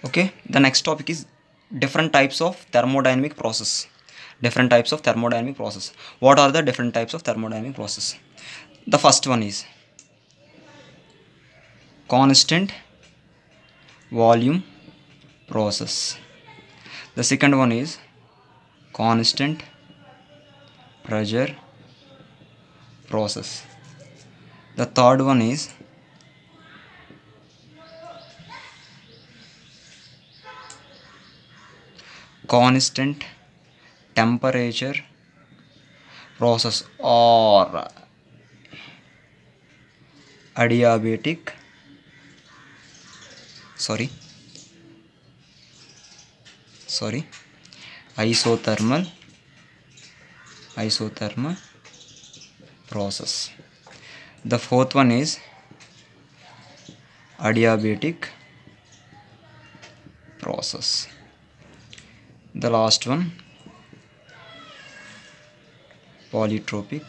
Okay, the next topic is different types of thermodynamic process. Different types of thermodynamic process. What are the different types of thermodynamic process? The first one is constant volume process. The second one is constant pressure process. The third one is constant temperature process or adiabatic isothermal process. The fourth one is adiabatic process. The last one polytropic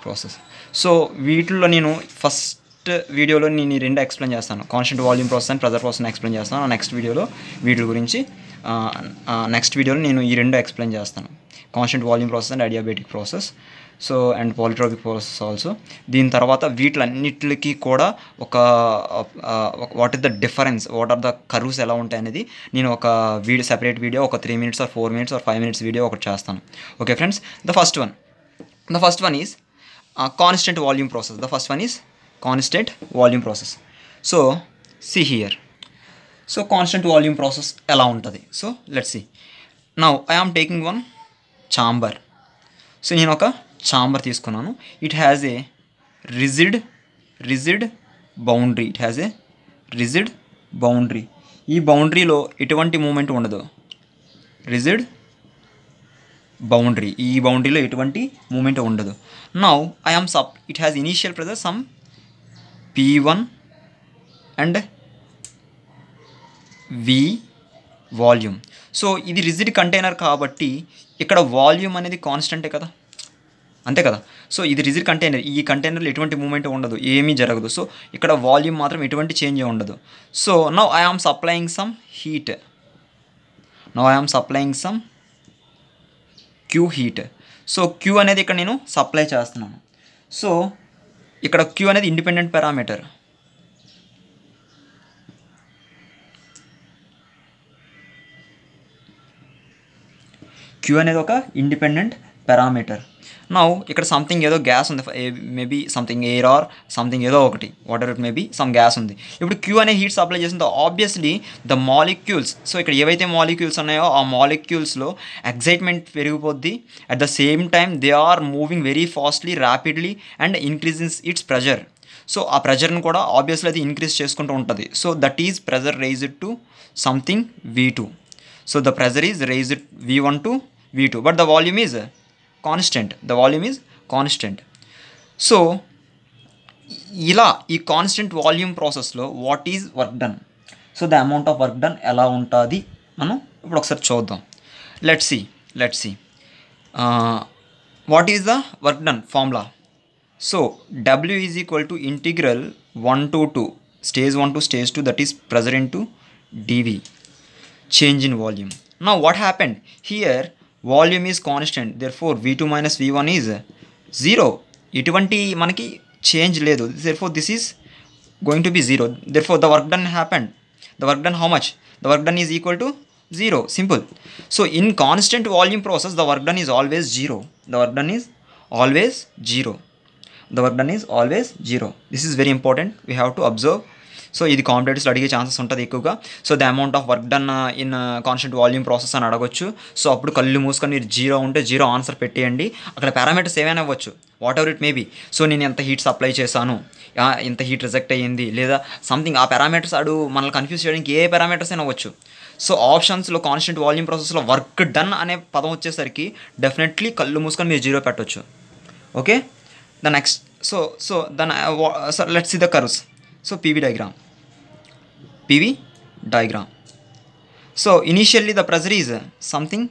process. So వీటిల్లో నేను first వీడియోలో నేను ఈ రెండు explain చేస్తాను, constant volume process and pressure process explain చేస్తాను. Next వీడియోలో వీటి గురించి నేను ఈ రెండు ఎక్స్ప్లెయిన్ చేస్తాను, constant volume process and adiabatic process, so and polytropic process also. దీని తర్వాత వీటిలన్నిటికి కూడా ఒక what is the difference, what are the curves ఎలా ఉంటాయి అనేది నేను ఒక వీడియో, సెపరేట్ వీడియో, ఒక 3 minutes or 4 minutes or 5 minutes video ఒకటి చేస్తాను. Okay friends, the first one is constant volume process. The first one is constant volume process. So see here, so constant volume process ela untadi. So let's see. Now I am taking one chamber. So nenu oka chamber తీసుకున్నాను. It has a rigid boundary. It has a rigid boundary. ఈ బౌండరీలో ఎటువంటి moment ఉండదు. Rigid boundary, ఈ బౌండరీలో ఎటువంటి moment ఉండదు. Now it has initial pressure some P1 and V volume. So ఇది rigid container కాబట్టి ఇక్కడ వాల్యూమ్ అనేది కాన్స్టెంటే కదా, అంతే కదా. సో ఇది రిజిడ్ కంటైనర్, ఈ కంటైనర్లో ఎటువంటి మూమెంట్ ఉండదు, ఏమీ జరగదు. సో ఇక్కడ వాల్యూమ్ మాత్రం ఎటువంటి చేంజ్ ఉండదు. So now I am supplying some heat. Q heat. So Q అనేది ఇక్కడ నేను సప్లై చేస్తున్నాను. సో ఇక్కడ క్యూ అనేది ఇండిపెండెంట్ పారామీటర్. క్యూ అనేది ఒక ఇండిపెండెంట్ పారామీటర్. నౌ ఇక్కడ సంథింగ్ ఏదో గ్యాస్ ఉంది, maybe something air or something ఏదో ఒకటి, whatever it maybe, some gas ఉంది. ఇప్పుడు క్యూ అనే హీట్ సప్లై చేసిందో ఆబ్వియస్లీ ద మాలిక్యూల్స్, సో ఇక్కడ ఏవైతే మాలిక్యూల్స్ ఉన్నాయో ఆ మాలిక్యూల్స్లో ఎక్సైట్మెంట్ పెరిగిపోద్ది. At the same time they are moving very fastly, rapidly and increasing its pressure. So ఆ ప్రెజర్ని కూడా ఆబ్వియస్లీ అది ఇంక్రీజ్ చేసుకుంటూ ఉంటుంది. So that is pressure raised to something V2. So the pressure is raised V1 to V2, but the volume is constant. So ఇలా ఈ constant volume ప్రాసెస్లో what is work done, so the amount of work done ఎలా ఉంటుంది మనం ఇప్పుడు ఒకసారి చూద్దాం. Let's see what is the work done formula. So W is equal to integral 1 to 2 stage 1 to stage 2, that is pressure into dV, change in volume. Now what happened here, volume is constant, therefore V2 minus V1 is 0. ఎటువంటి మనకి change లేదు, therefore this is going to be 0. therefore the work done happened. The work done how much? The work done is equal to 0. Simple. So in constant volume process the work done is always 0. This is very important, we have to observe. So ఇది కాంపిటేటివ్స్లో అడిగే chances ఉంటుంది ఎక్కువగా. So the amount of work done in constant volume process అని అడగొచ్చు. So అప్పుడు కళ్ళు మూసుకొని మీరు 0 ఉంటే 0 ఆన్సర్ పెట్టేయండి. అక్కడ పారామీటర్స్ ఏమైనా అవ్వచ్చు, what ever it maybe. So నేను ఎంత హీట్ సప్లై చేశాను, ఎంత హీట్ రిజెక్ట్ అయ్యింది, లేదా సంథింగ్ ఆ పారామీటర్స్ మనల్ని కన్ఫ్యూజ్ చేయడానికి ఏ పారామీటర్స్ అయినా అవ్వచ్చు. సో ఆప్షన్స్లో కాన్స్టెంట్ వాల్యూమ్ ప్రాసెస్లో వర్క్ డన్ అనే పదం వచ్చేసరికి డెఫినెట్లీ కళ్ళు మూసుకొని మీరు 0 పెట్టవచ్చు. Okay, the next so let's see the curves. So PV diagram. So initially the pressure is something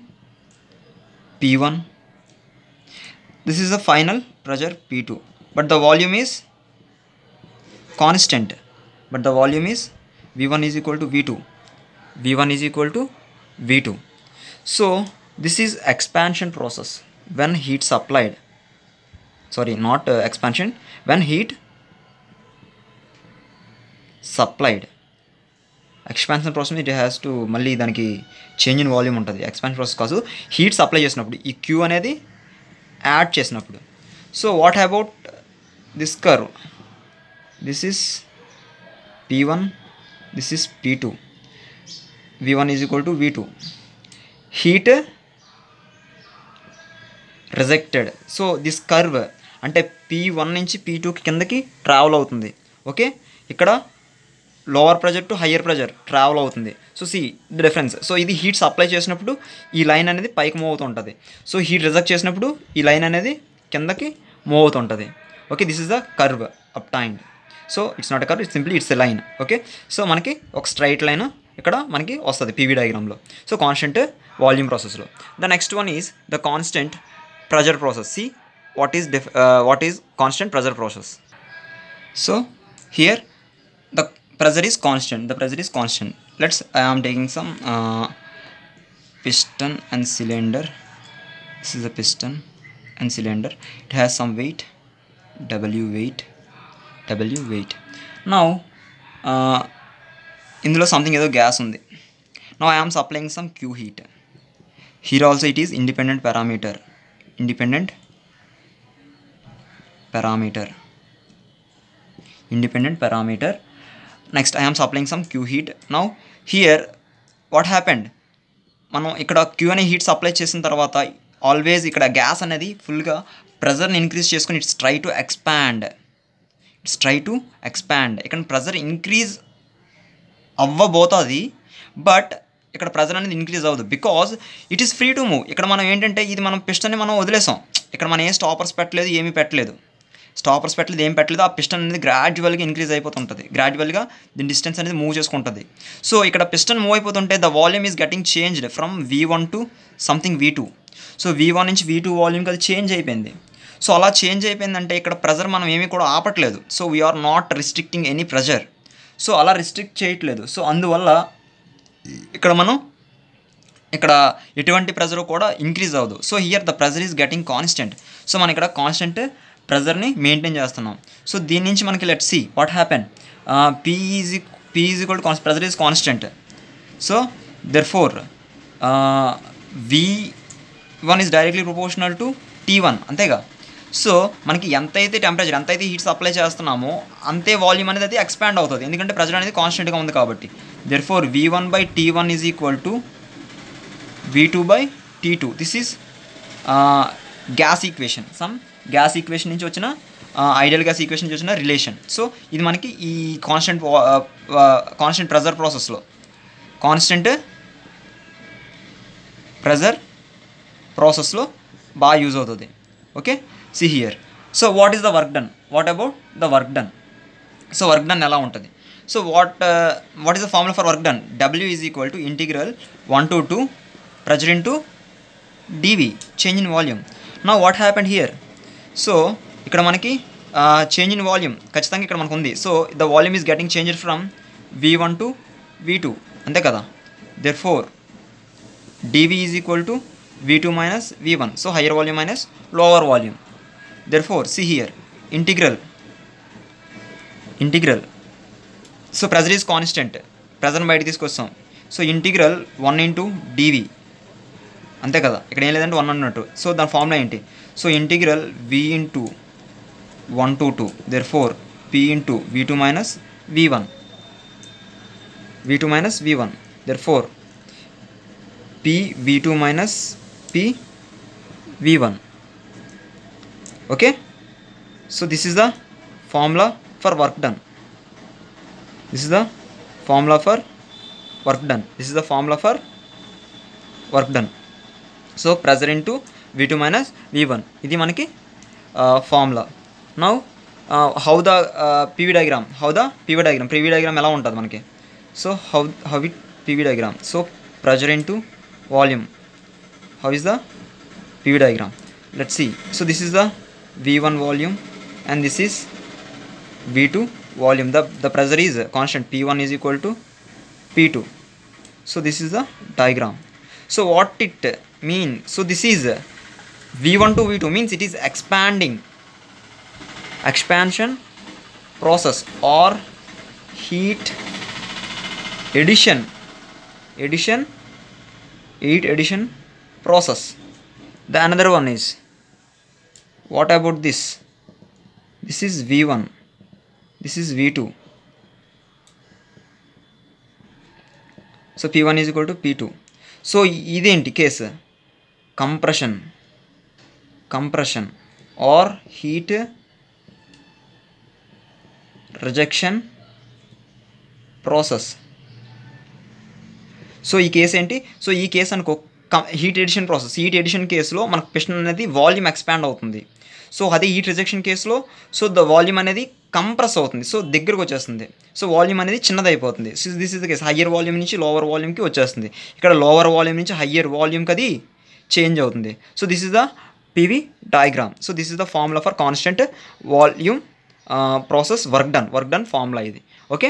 P1. This is the final pressure P2, but the volume is constant. But the volume is V1 is equal to V2. V1 is equal to V2. So this is expansion process. When heat supplied, sorry, not expansion, when heat supplied. Expansion process it has to మళ్ళీ దానికి change in volume ఉంటుంది. Expansion process కాదు, heat supply చేసినప్పుడు ఈ Q అనేది add చేసినప్పుడు. So what about this curve? This is P1, this is P2, V1 is equal to V2. Heat rejected. So this curve అంటే P1 నుంచి P2కి కిందకి ట్రావెల్ అవుతుంది. ఓకే, ఇక్కడ lower pressure to higher pressure travel అవుతుంది. So see the difference. So ఇది heat supply చేసినప్పుడు ఈ లైన్ అనేది పైకి మూవ్ అవుతూ ఉంటుంది. సో హీట్ రిజెక్ట్ చేసినప్పుడు ఈ లైన్ అనేది కిందకి మూవ్ అవుతూ ఉంటుంది. Okay, this is the curve obtained. So it's not a curve, it's simply it's a line. Okay, so మనకి ఒక స్ట్రైట్ లైన్ ఇక్కడ మనకి వస్తుంది పీవీ డయాగ్రామ్లో. సో కాన్స్టెంట్ వాల్యూమ్ ప్రాసెస్లో. The next one is the constant pressure process. See what is constant pressure process. So here the pressure is constant. The pressure is constant. I am taking some piston and cylinder. This is a piston and cylinder. It has some weight, W weight. Now ఇందులో something ఏదో gas ఉంది. Now I am supplying some Q heat. Here also it is independent parameter. Next I am supplying some Q heat. Now here what happened? మనం ఇక్కడ Q అనే heat supply చేసిన తర్వాత always ఇక్కడ gas అనేది ఫుల్గా ప్రెజర్ని ఇంక్రీజ్ చేసుకుని ఇట్స్ ట్రై టు ఎక్స్పాండ్. ఇక్కడ ప్రెజర్ ఇంక్రీజ్ అవ్వబోతుంది, బట్ ఇక్కడ ప్రెజర్ అనేది ఇంక్రీజ్ అవ్వదు because it is free to move. ఇక్కడ మనం ఏంటంటే ఇది మనం పిస్టన్ని మనం వదిలేసాం. ఇక్కడ మనం ఏ స్టాపర్స్ పెట్టలేదు, ఏమీ పెట్టలేదు, ఏం పెట్టలేదు. ఆ పిస్టన్ అనేది గ్రాడ్యువల్గా ఇంక్రీజ్ అయిపోతుంటుంది. గ్రాడ్యువల్గా దీని డిస్టెన్స్ అనేది మూవ్ చేసుకుంటుంది. సో ఇక్కడ పిస్టన్ మూవ్ అయిపోతుంటే the volume is getting changed from V1 to something V2. So V1 నుంచి V2 వాల్యూమ్కి అది చేంజ్ అయిపోయింది. సో అలా చేంజ్ అయిపోయిందంటే ఇక్కడ ప్రెజర్ మనం ఏమీ కూడా ఆపట్లేదు. So we are not restricting any pressure. So అలా రిస్ట్రిక్ట్ చేయట్లేదు. సో అందువల్ల ఇక్కడ ఎటువంటి ప్రెజర్ కూడా ఇంక్రీజ్ అవ్వదు. So here the pressure is getting constant. So మనం ఇక్కడ కాన్స్టెంట్ ప్రెజర్ని మెయింటైన్ చేస్తున్నాం. సో దీని నుంచి మనకి let see what happen. P is equal to pressure is constant. So therefore V1 is directly proportional to T1, అంతేగా. So మనకి ఎంతైతే టెంపరేచర్, ఎంతైతే హీట్ సప్లై చేస్తున్నామో అంతే వాల్యూమ్ అనేది అది ఎక్స్పాండ్ అవుతుంది, ఎందుకంటే ప్రెజర్ అనేది కాన్స్టెంట్గా ఉంది కాబట్టి. Therefore V1/T1 is equal to V2/T2. This is gas equation. Gas equation నుంచి వచ్చిన ఐడియల్ గ్యాస్ ఈక్వేషన్ నుంచి వచ్చిన రిలేషన్. సో ఇది మనకి ఈ కాన్స్టెంట్ ప్రెజర్ ప్రాసెస్లో బాగా యూజ్ అవుతుంది. Okay, see here. So what is the work done? What about the work done? So work done ఎలా ఉంటుంది? So what is the formula for work done? W is equal to integral 1 to 2 pressure into dV, change in volume. Now what happened here? So ఇక్కడ మనకి change in volume ఖచ్చితంగా ఇక్కడ మనకు ఉంది. So the volume is getting changed from V1 to V2, అంతే కదా. Therefore dV is equal to V2 minus V1. So higher volume minus lower volume. Therefore see here integral. So pressure is constant, ప్రెజర్ని బయట తీసుకొస్తాం. So integral 1 into dV, అంతే కదా. ఇక్కడ ఏం లేదంటే 1 అన్నట్టు. సో దాని ఫార్ములా ఏంటి? So integral V into 1 to 2. Therefore P into V2 minus V1. Therefore P V2 minus P V1. Okay, so this is the formula for work done. So pressure into V2 minus V1, ఇది మనకి formula. Now how the PV diagram ఎలా ఉంటుంది మనకి? So how it PV diagram? So pressure into volume, how is the PV diagram? Let's see. So this is the V1 volume and this is V2 volume. The pressure is constant, P1 is equal to P2. So this is the diagram. So what it mean? So this is V1 to V2 means it is expansion process or heat addition process. The another one is, what about this? This is V1, this is V2. So P1 is equal to P2. So ఇదేంటి case? Compression or heat rejection process. So ఈ case ఏంటి? So ఈ case అనుకో heat addition process. Heat addition కేసులో మనకు piston అనేది volume expand అవుతుంది. So అదే హీట్ రిజెక్షన్ కేసులో సో ద వాల్యూమ్ అనేది కంప్రెస్ అవుతుంది. సో దగ్గరకు వచ్చేస్తుంది. సో వాల్యూమ్ అనేది చిన్నదైపోతుంది. So this is the case. Higher volume నుంచి లోవర్ వాల్యూమ్కి వచ్చేస్తుంది. ఇక్కడ లోవర్ వాల్యూమ్ నుంచి హయ్యర్ వాల్యూమ్కి అది చేంజ్ అవుతుంది. So this is the PV diagram. So this is the formula for constant volume process work done formula ఇది. ఓకే.